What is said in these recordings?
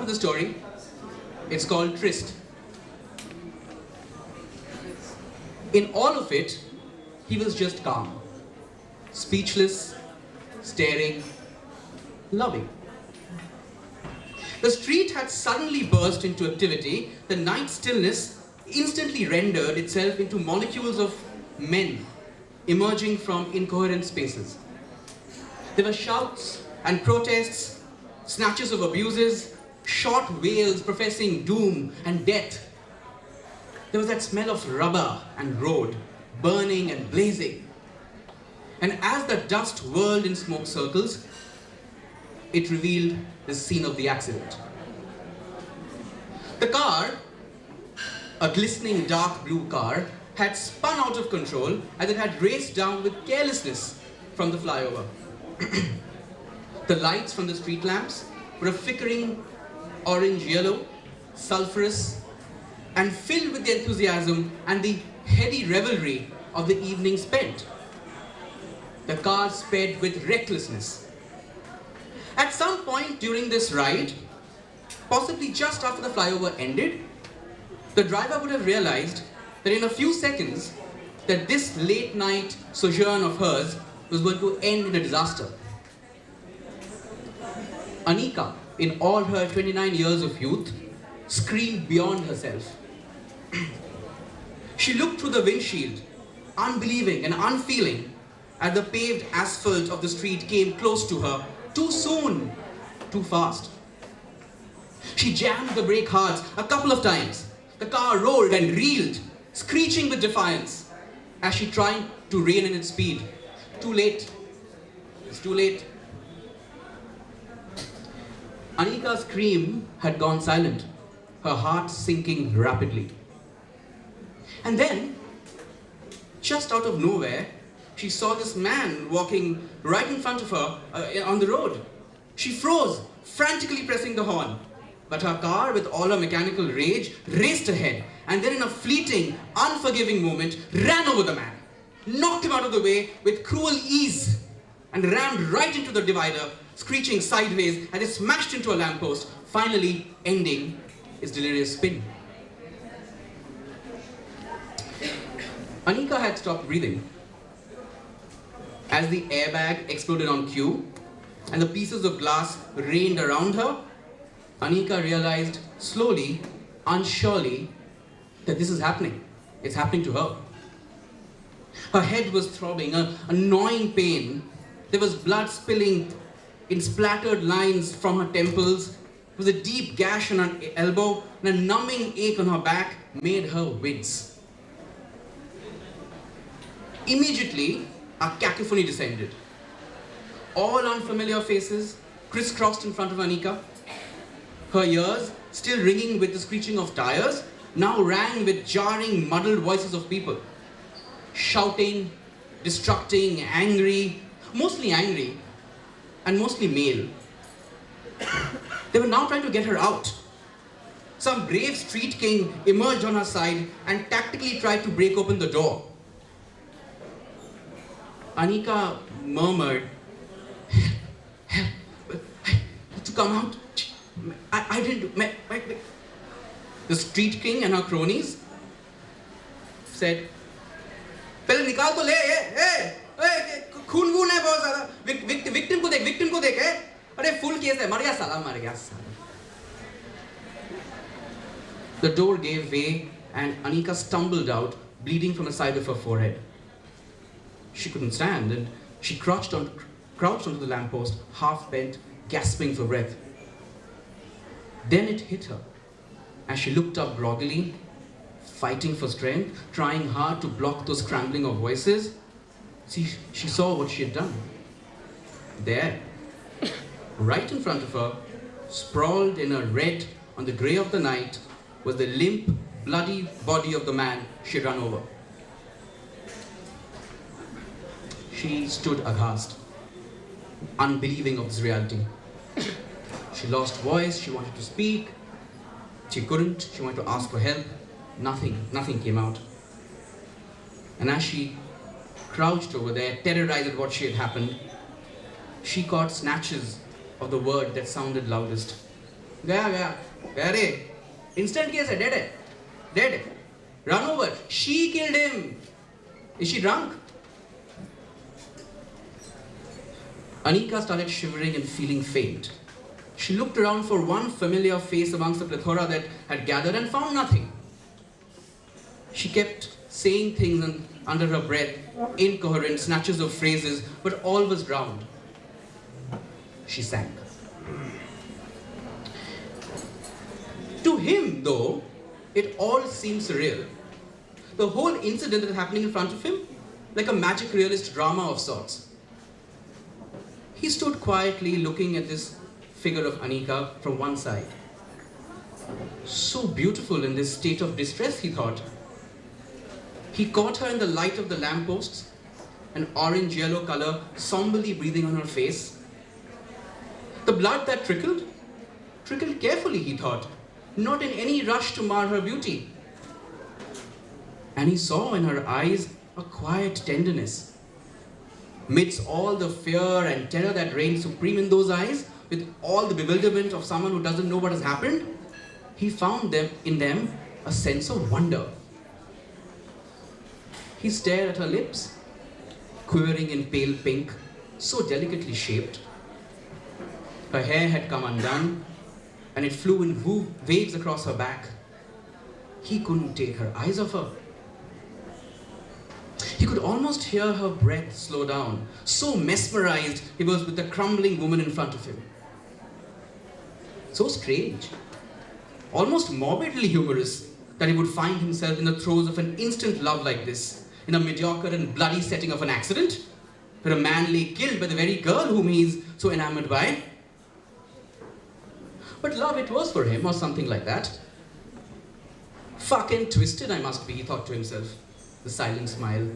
of the story. It's called TRYST. In all of it, he was just calm, speechless, staring, loving. The street had suddenly burst into activity. The night stillness instantly rendered itself into molecules of men emerging from incoherent spaces. There were shouts and protests, snatches of abuses, short wails professing doom and death. There was that smell of rubber and road, burning and blazing. And as the dust whirled in smoke circles, it revealed the scene of the accident. The car, a glistening dark blue car, had spun out of control as it had raced down with carelessness from the flyover. The lights from the street lamps were a flickering orange-yellow, sulphurous, and filled with the enthusiasm and the heady revelry of the evening spent. The car sped with recklessness. At some point during this ride, possibly just after the flyover ended, the driver would have realized that in a few seconds, that this late night sojourn of hers was going to end in a disaster. Anika, in all her 29 years of youth, screamed beyond herself. She looked through the windshield, unbelieving and unfeeling, as the paved asphalt of the street came close to her, too soon, too fast. She jammed the brake hard a couple of times. The car rolled and reeled, screeching with defiance, as she tried to rein in its speed. Too late. It's too late. Anika's scream had gone silent, her heart sinking rapidly. And then, just out of nowhere, she saw this man walking right in front of her on the road. She froze, frantically pressing the horn. But her car, with all her mechanical rage, raced ahead, and then in a fleeting, unforgiving moment, ran over the man, knocked him out of the way with cruel ease, and rammed right into the divider, screeching sideways as it smashed into a lamppost, finally ending its delirious spin. Anika had stopped breathing. As the airbag exploded on cue, and the pieces of glass rained around her, Anika realized slowly, unsurely, that this is happening. It's happening to her. Her head was throbbing, a gnawing pain. There was blood spilling in splattered lines from her temples. There was a deep gash on her elbow, and a numbing ache on her back made her wince. Immediately, a cacophony descended. All unfamiliar faces crisscrossed in front of Anika. Her ears, still ringing with the screeching of tires, now rang with jarring, muddled voices of people. Shouting, destructing, angry, and mostly male. They were now trying to get her out. Some brave street king emerged on her side and tactically tried to break open the door. Anika murmured, "Help, to come out. I didn't do." The street king and her cronies said, "पहले निकाल तो ले, खून वून है बहुत ज़्यादा, victim को देख, अरे full case है, मर गया साला." The door gave way and Anika stumbled out, bleeding from the side of her forehead. She couldn't stand and she crouched onto the lamppost, half bent, gasping for breath. Then it hit her as she looked up groggily, fighting for strength, trying hard to block those scrambling of voices. She saw what she had done. There, right in front of her, sprawled in a red on the grey of the night, was the limp, bloody body of the man she had run over. She stood aghast, unbelieving of this reality. She lost voice, she wanted to speak. She couldn't, she wanted to ask for help. Nothing came out. And as she crouched over there, terrorized at what she had happened, she caught snatches of the word that sounded loudest. गया गया गया रे instant case है dead run over she killed him is she drunk Anika started shivering and feeling faint. She looked around for one familiar face amongst the plethora that had gathered and found nothing. She kept saying things under her breath, incoherent snatches of phrases, but all was drowned. She sank. To him, though, it all seemed surreal. The whole incident was happening in front of him, like a magic realist drama of sorts. He stood quietly looking at this figure of Anika from one side. So beautiful in this state of distress, he thought. He caught her in the light of the lampposts, an orange-yellow color somberly breathing on her face. The blood that trickled carefully, he thought, not in any rush to mar her beauty. And he saw in her eyes a quiet tenderness. Midst all the fear and terror that reigned supreme in those eyes, with all the bewilderment of someone who doesn't know what has happened, he found in them a sense of wonder. He stared at her lips, quivering in pale pink, so delicately shaped. Her hair had come undone, and it flew in waves across her back. He couldn't take her eyes off her. He could almost hear her breath slow down, so mesmerized he was with the crumbling woman in front of him. So strange, almost morbidly humorous, that he would find himself in the throes of an instant love like this, in a mediocre and bloody setting of an accident, where a man lay killed by the very girl whom he is so enamored by. But love it was for him, or something like that. Fucking twisted I must be, he thought to himself. The silent smile.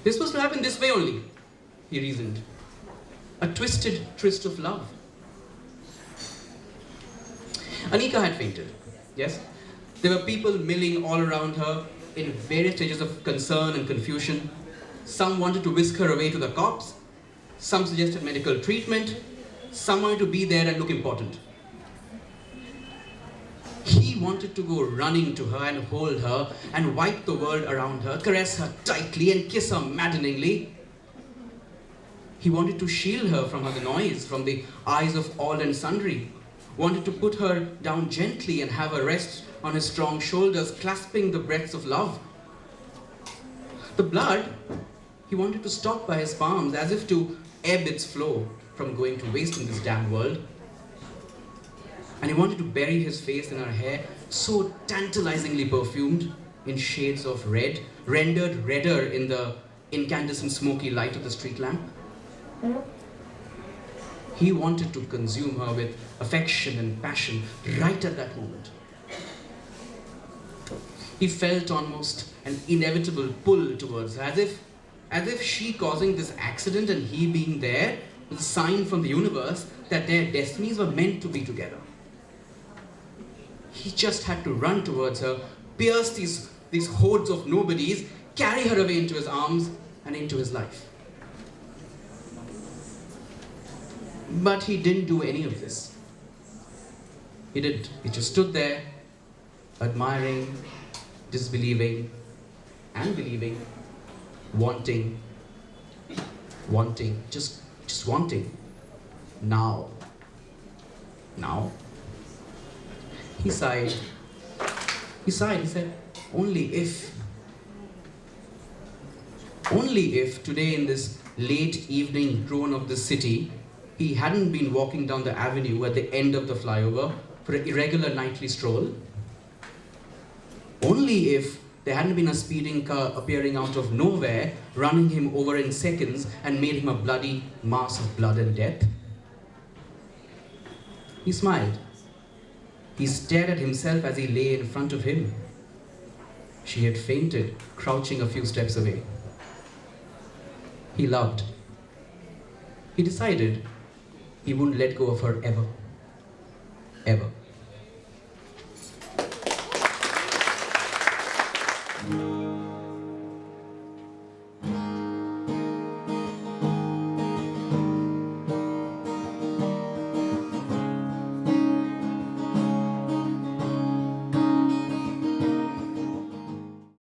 This was to happen this way only, he reasoned. A twisted tryst of love. Anika had fainted, yes. There were people milling all around her in various stages of concern and confusion. Some wanted to whisk her away to the cops. Some suggested medical treatment. Some wanted to be there and look important. He wanted to go running to her and hold her and wipe the world around her, caress her tightly and kiss her maddeningly. He wanted to shield her from the noise, from the eyes of all and sundry. Wanted to put her down gently and have her rest on his strong shoulders, clasping the breaths of love. The blood, he wanted to stop by his palms as if to ebb its flow from going to waste in this damn world. And he wanted to bury his face in her hair, so tantalizingly perfumed, in shades of red, rendered redder in the incandescent smoky light of the street lamp. He wanted to consume her with affection and passion right at that moment. He felt almost an inevitable pull towards her, as if she causing this accident and he being there was a sign from the universe that their destinies were meant to be together. He just had to run towards her, pierce these hordes of nobodies, carry her away into his arms and into his life. But he didn't do any of this. He didn't. He just stood there, admiring, disbelieving, and believing, wanting, just wanting. Now. He sighed. He said, only if today in this late evening drone of the city, he hadn't been walking down the avenue at the end of the flyover for an irregular nightly stroll. Only if there hadn't been a speeding car appearing out of nowhere, running him over in seconds and made him a bloody mass of blood and death. He smiled. He stared at himself as he lay in front of him. She had fainted, crouching a few steps away. He loved. He decided he wouldn't let go of her ever. Ever.